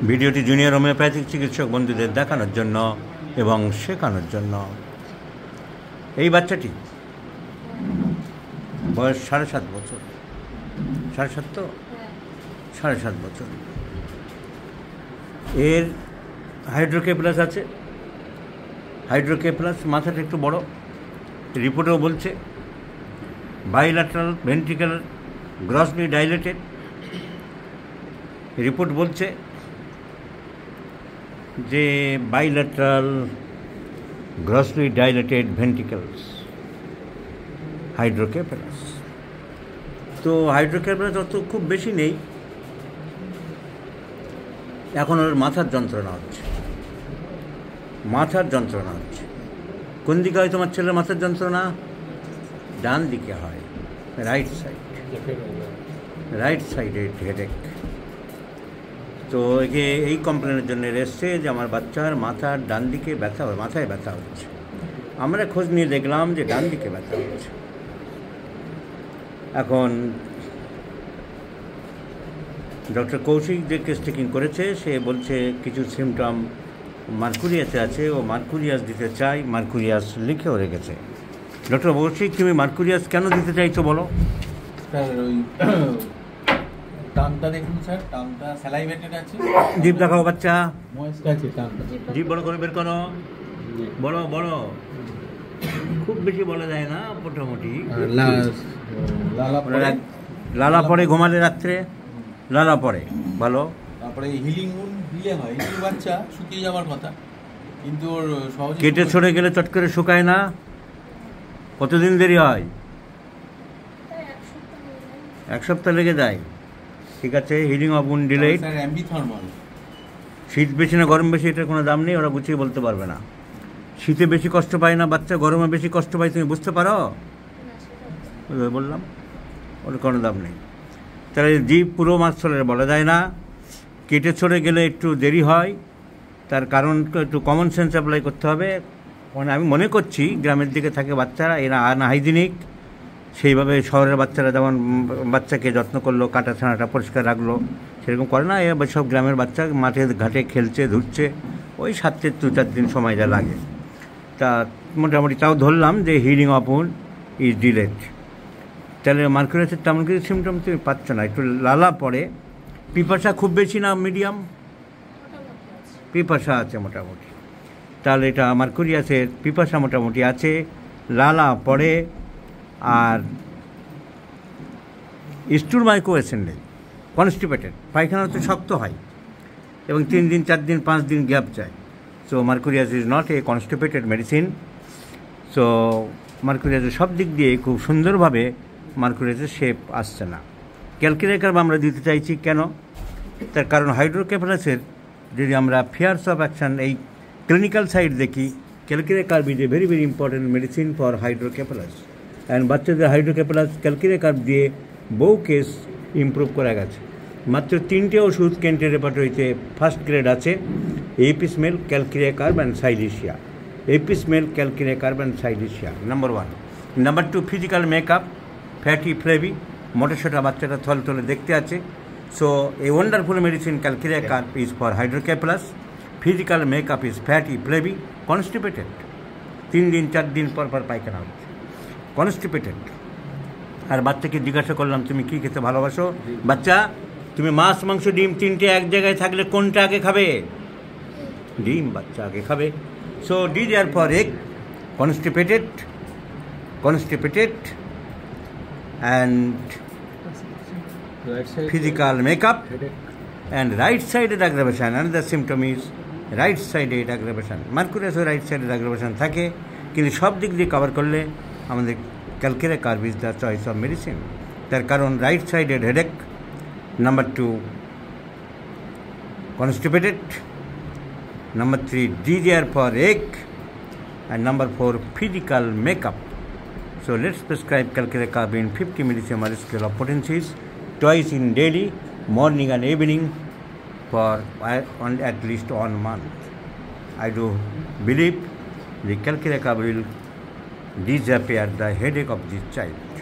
ভিডিওটি junior homeopathic চিকিৎসক বন্ধুদের দেখানোর জন্য এবং শেখানোর জন্য। এই বাচ্চাটি বয়স 7.5 বছর, 7.5 তো 7.5 বছর। এর হাইড্রোকেফালাস আছে, হাইড্রোকেফালাস, মাথাটা একটু বড়। রিপোর্টেও বলছে bilateral ventricular grossly dilated. Report বলছে যে বাইল্যাটারাল গ্রসলি ডাইলেটেড ভেন্ট্রিকলস, হাইড্রোকেফালাস। তো হাইড্রোকেফালাস অত খুব বেশি নেই। এখন ওর মাথার যন্ত্রণা হচ্ছে, মাথার যন্ত্রণা হচ্ছে। কোন দিকে হয় তোমার ছেলের মাথার যন্ত্রণা? ডান দিকে হয়, রাইট সাইড, রাইট সাইডে হেডেক। তো একে এই কমপ্লেনের জন্য এসছে যে আমার বাচ্চার মাথার ডান দিকে ব্যথা, মাথায় ব্যথা হচ্ছে। আমরা খোঁজ নিয়ে দেখলাম যে ডান দিকে ব্যথা হচ্ছে। এখন ডক্টর কৌশিক যে কেস টেকিং করেছে সে বলছে কিছু সিমটম মার্কুরিয়াসে আছে, ও মার্কুরিয়াস দিতে চাই, মার্কুরিয়াস লিখেও রেখেছে। ডক্টর কৌশিক, তুমি মার্কুরিয়াস কেন দিতে চাইছো বলো? স্যার ওই টানটা দেখুন স্যার, টানটা স্যালাইভেটেড আছে। জিভ দেখাও বাচ্চা, ময়েস্ট আছে টানটা। জিভ বড় করে বের করো, বড় বড়, খুব বেশি বলা যায় না, মোটামুটি। লালা পড়ে ঘুমালে রাত্রে, লালা পড়ে ভালো। তারপরে হিলিং উন্ড দিলে হয়, একটু বাচ্চা শুকিয়ে যাওয়ার কথা, কিন্তু ওর সহজে কেটে ছড়ে গেলে চট করে শুকায় না। কতদিন দেরি হয়? 1 সপ্তাহ লেগে যায়। ঠিক আছে, healing of wound delayed. Sir ambithermal. শীত বেশি না গরম বেশি এটা কোনো দাম নেই, ওরা গুছিয়ে বলতে পারবে না। শীতে বেশি কষ্ট পায় না বাচ্চা, গরমে বেশি কষ্ট পায়, তুমি বুঝতে পারো? বললাম ওর কোনো দাম নেই। তাহলে জীব পুরো মাছ ছড়ে বলা যায় না, কেটে ছড়ে গেলে একটু দেরি হয়। তার কারণ একটু কমন সেন্স অ্যাপ্লাই করতে হবে। মানে আমি মনে করছি গ্রামের দিকে থাকে বাচ্চারা, এরা আনহাইজিনিক। সেইভাবে শহরের বাচ্চারা যেমন বাচ্চাকে যত্ন করলো, কাটা ছানাটা পরিষ্কার রাখলো, সেরকম করে না। এবার সব গ্রামের বাচ্চা মাঠে ঘাটে খেলছে ধুচ্ছে, ওই 7-4 দিন সময় যা লাগে। তা মোটামুটি তাও ধরলাম যে healing of wound is delayed. তাহলে মার্কুরিয়াসের তেমন কিছু সিমটম তুমি পাচ্ছ না। একটু লালা পড়ে, পিপাসা খুব বেশি না মিডিয়াম? পিপাসা আছে মোটামুটি। তাহলে এটা মার্কুরিয়াসের পিপাসা মোটামুটি আছে, লালা পড়ে, আর স্টুল মাইক্রোয়েশন নেই, কনস্টিপেটেড। পায়খানা হচ্ছে শক্ত হয় এবং 3 দিন 4 দিন 5 দিন গ্যাপ যায়। So Mercurius is not a constipated medicine. So মার্কুরিয়াসের সব দিক দিয়ে খুব সুন্দরভাবে মার্কুরিয়াসের শেপ আসছে না। ক্যালকিউলেট কার্ভ আমরা দিতে চাইছি কেন? তার কারণ হাইড্রোকেফালাসের যদি আমরা ফিয়ার্স অফ অ্যাকশন এই ক্লিনিক্যাল সাইড দেখি, calcarea carb is a very very important medicine for hydrocephalus. And বাচ্চাদের হাইড্রোকেফালাস ক্যালকিউলেট কার্ভ দিয়ে বহু কেস ইমপ্রুভ করা গেছে। মাত্র 3টে ওষুধ কেন্টের রেপার্টরিতে ফার্স্ট গ্রেড আছে, apis mel, calcarea carb and silicea. Apis mel, calcarea carb and silicea number 1। Number 2, physical makeup, fatty flabby, মোটাসোটা বাচ্চাটা থলথলে দেখতে আছে। So a wonderful medicine calcarea carb is for hydrocephalus. Physical makeup is fatty flabby, constipated, 3 দিন 4 দিন পর পর পায়খানা হচ্ছে, কনস্টিপেটেড। আর বাচ্চাকে জিজ্ঞাসা করলাম তুমি কী খেতে ভালোবাসো? বাচ্চা, তুমি মাছ মাংস ডিম 3টে এক জায়গায় থাকলে কোনটা আগে খাবে? ডিম বাচ্চা আগে খাবে। So the therefore egg, constipated, constipated and physical makeup and right-sided aggravation. Another symptom is right-sided aggravation. Mercurius right-sided aggravation থাকে, কিন্তু সব দিক দিয়ে কভার করলে আমাদের calcarea carb is the choice of medicine. তার কারণ right-sided headache, number 2 constipated, number 3 D there for egg, and number 4 physical makeup. So let's prescribe calculate carb in 50 millisieverts scale of potencies twice in daily, morning and evening, for at least 1 month. I do believe the calculate carb will disappear the headache of this child.